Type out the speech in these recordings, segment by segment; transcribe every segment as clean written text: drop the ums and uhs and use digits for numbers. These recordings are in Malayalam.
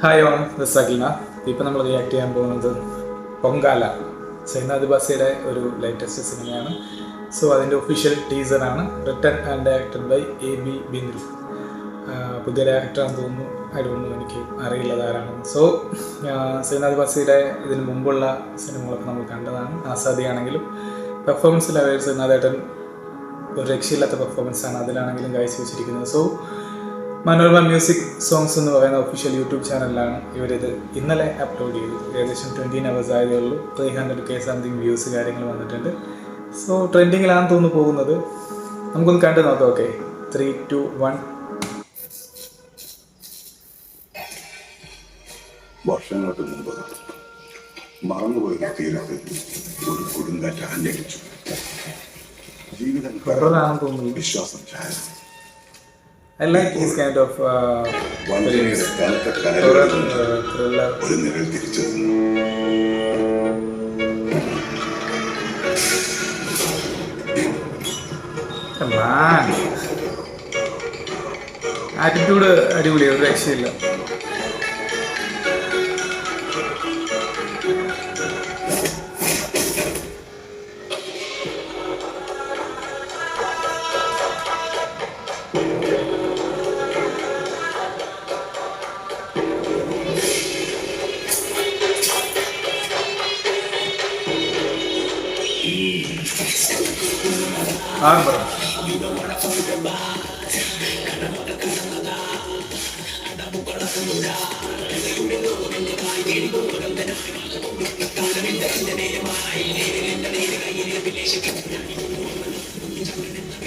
Hi on this അഖിൽന. ഇപ്പം നമ്മൾ റിയാക്ട് ചെയ്യാൻ പോകുന്നത് പൊങ്കാല സൈനാദ് ബാസിയുടെ ഒരു ലേറ്റസ്റ്റ് സിനിമയാണ്. സോ അതിൻ്റെ ഒഫീഷ്യൽ ടീസറാണ്. Written and directed by AB Bindu. പുതിയ ഡയറക്ടറാണെന്ന് തോന്നുന്നു. എനിക്ക് അറിയില്ല ആരാണെന്ന്. സോ സൈനാദ് ബാസിയുടെ ഇതിന് മുമ്പുള്ള സിനിമകളൊക്കെ നമ്മൾ കണ്ടതാണ്. ആസാദിയാണെങ്കിലും പെർഫോമൻസിൽ അവർ സൈനാദേട്ടൻ ഒരു രക്ഷയില്ലാത്ത പെർഫോമൻസാണ് അതിലാണെങ്കിലും കാഴ്ചവെച്ചിരിക്കുന്നത്. സോ മനോരമ മ്യൂസിക് സോങ്സ് എന്ന് പറയുന്ന ഒഫീഷ്യൽ യൂട്യൂബ് ചാനലിലാണ് ഇവരിത് ഇന്നലെ അപ്ലോഡ് ചെയ്തു. ഏകദേശം 20 hours ആയതേ ഉള്ളൂ. 300K സംതിങ് വ്യൂസ് കാര്യങ്ങൾ വന്നിട്ടുണ്ട്. സോ ട്രെൻഡിങ്ങിലാണെന്ന് തോന്നുന്നു പോകുന്നത്. നമുക്കൊന്ന് കണ്ടു നോക്കാം. ഓക്കെ, 3, 2, 1. വർഷങ്ങൾക്ക് മുമ്പ് മറന്നുപോയ തീരത്ത് ഒരു കൊടുങ്കാറ്റ് ആഞ്ഞടിച്ചു. ജീവിതം തോന്നുന്നു. വിശ്വാസം ചായ. I like this kind of thriller. ഒരു നിഴൽ തിരിച്ചു ആറ്റിറ്റ്യൂഡ് അടിപൊളിയാണ്, ഒരു രക്ഷയില്ല.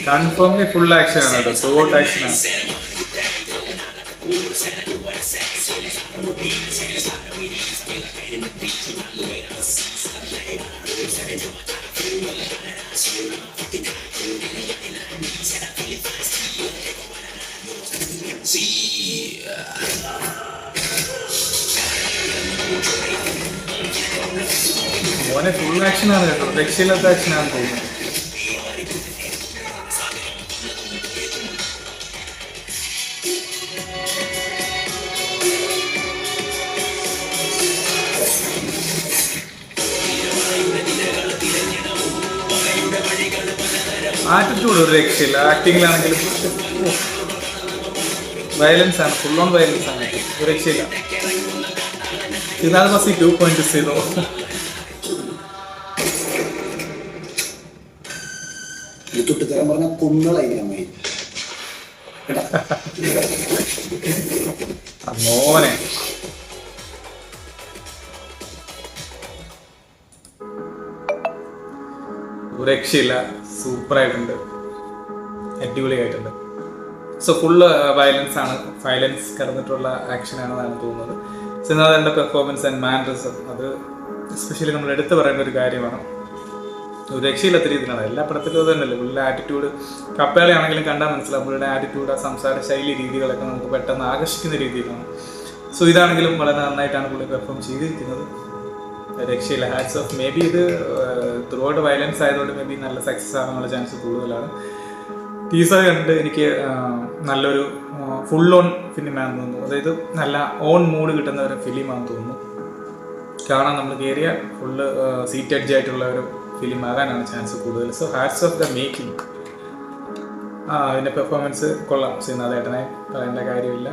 കൺഫേംലി ഫുൾ ആക്ഷൻ ആണ് കേട്ടോ, സോട്ട് ആക്ഷൻ ആണ്. മോനെ ഫുൾ ആക്ഷൻ ആണ് കേട്ടോ, രക്ഷയില്ലാത്ത ആക്ഷൻ ആണെന്ന് തോന്നുന്നു. ആറ്റിറ്റ്യൂഡ് ഒരു രക്ഷയില്ല. ആക്ടിങ്ങിലാണെങ്കിലും വയലൻസ് ആണ്, ഫുൾ ഓൺ വയലൻസ് ആണ്, ഒരു രക്ഷയില്ല. സൈനാദ് ബാസി 2.0. മോനെ ഒരു രക്ഷയില്ല, സൂപ്പറായിട്ടുണ്ട്, അടിപൊളിയായിട്ടുണ്ട്. സോ ഫുള്ള് വയലൻസ് ആണ്, വയലൻസ് കടന്നിട്ടുള്ള ആക്ഷൻ ആണെന്നാണ് തോന്നുന്നത്. സൈനാദേട്ടൻ്റെ പെർഫോമൻസ് ആൻഡ് മാനറിസം അത് എസ്പെഷ്യലി നമ്മൾ എടുത്തു പറയേണ്ട ഒരു കാര്യമാണ്. ഒരു രക്ഷയില്ലാത്ത രീതിയിലാണ് എല്ലാ പടത്തിലും അത് തന്നെയല്ലേ. പുള്ളിയുടെ ആറ്റിറ്റ്യൂഡ്, കപ്പേളയാണെങ്കിലും കണ്ടാൽ മനസ്സിലാവും പുള്ളിയുടെ ആറ്റിറ്റ്യൂഡ്, ആ സംസാര ശൈലി രീതികളൊക്കെ നമുക്ക് പെട്ടെന്ന് ആകർഷിക്കുന്ന രീതിയിലാണ്. സോ ഇതാണെങ്കിലും വളരെ നന്നായിട്ടാണ് പുള്ളി പെർഫോം ചെയ്തിരിക്കുന്നത്. രക്ഷയില്ല, ഹാറ്റ്സ് ഓഫ്. മേ ബി ഇത് ത്രൂ ഔട്ട് വയലൻസ് ആയതുകൊണ്ട് മേ ബി നല്ല സക്സസ് ആകാനുള്ള ചാൻസ് കൂടുതലാണ്. ടീസർ കണ്ട് എനിക്ക് നല്ലൊരു ഫുൾ ഓൺ ഫിലിമാണെന്ന് തോന്നുന്നു. അതായത് നല്ല ഓൺ മൂഡ് കിട്ടുന്ന ഒരു ഫിലിമാണെന്ന് തോന്നുന്നു. കാണാൻ നമ്മൾ കയറിയ ഫുള്ള് സീറ്റ് എഡ്ജ് ആയിട്ടുള്ള ഒരു ഫിലിം ആകാനാണ് ചാൻസ് കൂടുതൽ. So hats off the making. അതിൻ്റെ പെർഫോമൻസ് കൊള്ളാം. സൈനാദേട്ടനെ പറയേണ്ട കാര്യമില്ല.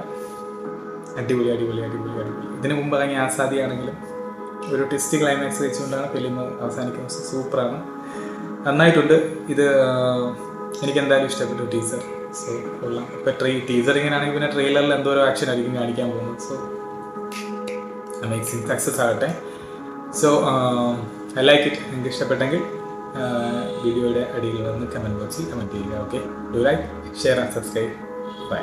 അടിപൊളി അടിപൊളി അടിപൊളി അടിപൊളി. ഇതിനു മുമ്പ് ഇറങ്ങിയ ആസാദിയാണെങ്കിലും ഒരു ട്വിസ്റ്റ് ക്ലൈമാക്സ് വെച്ചുകൊണ്ടാണ് ഫിലിം അവസാനിക്കുന്നത്. സൂപ്പറാണ്, നന്നായിട്ടുണ്ട്. ഇത് എനിക്ക് എന്തായാലും ഇഷ്ടപ്പെട്ടു ടീസർ. സോ കൊള്ളാം. ഇപ്പോൾ ടീസർ ഇങ്ങനെയാണെങ്കിൽ പിന്നെ ട്രെയിലറിൽ എന്തോരോ ആക്ഷൻ ആയിരിക്കും കാണിക്കാൻ പോകുന്നത്. സോ അമേസിങ്, സക്സസ് ആകട്ടെ. So I like it. നിങ്ങൾക്ക് ഇഷ്ടപ്പെട്ടെങ്കിൽ വീഡിയോയുടെ അടിയിൽ വന്ന് കമൻറ്റ് ബോക്സിൽ കമൻറ്റ് ചെയ്യുക. Okay, do like, share and subscribe. By.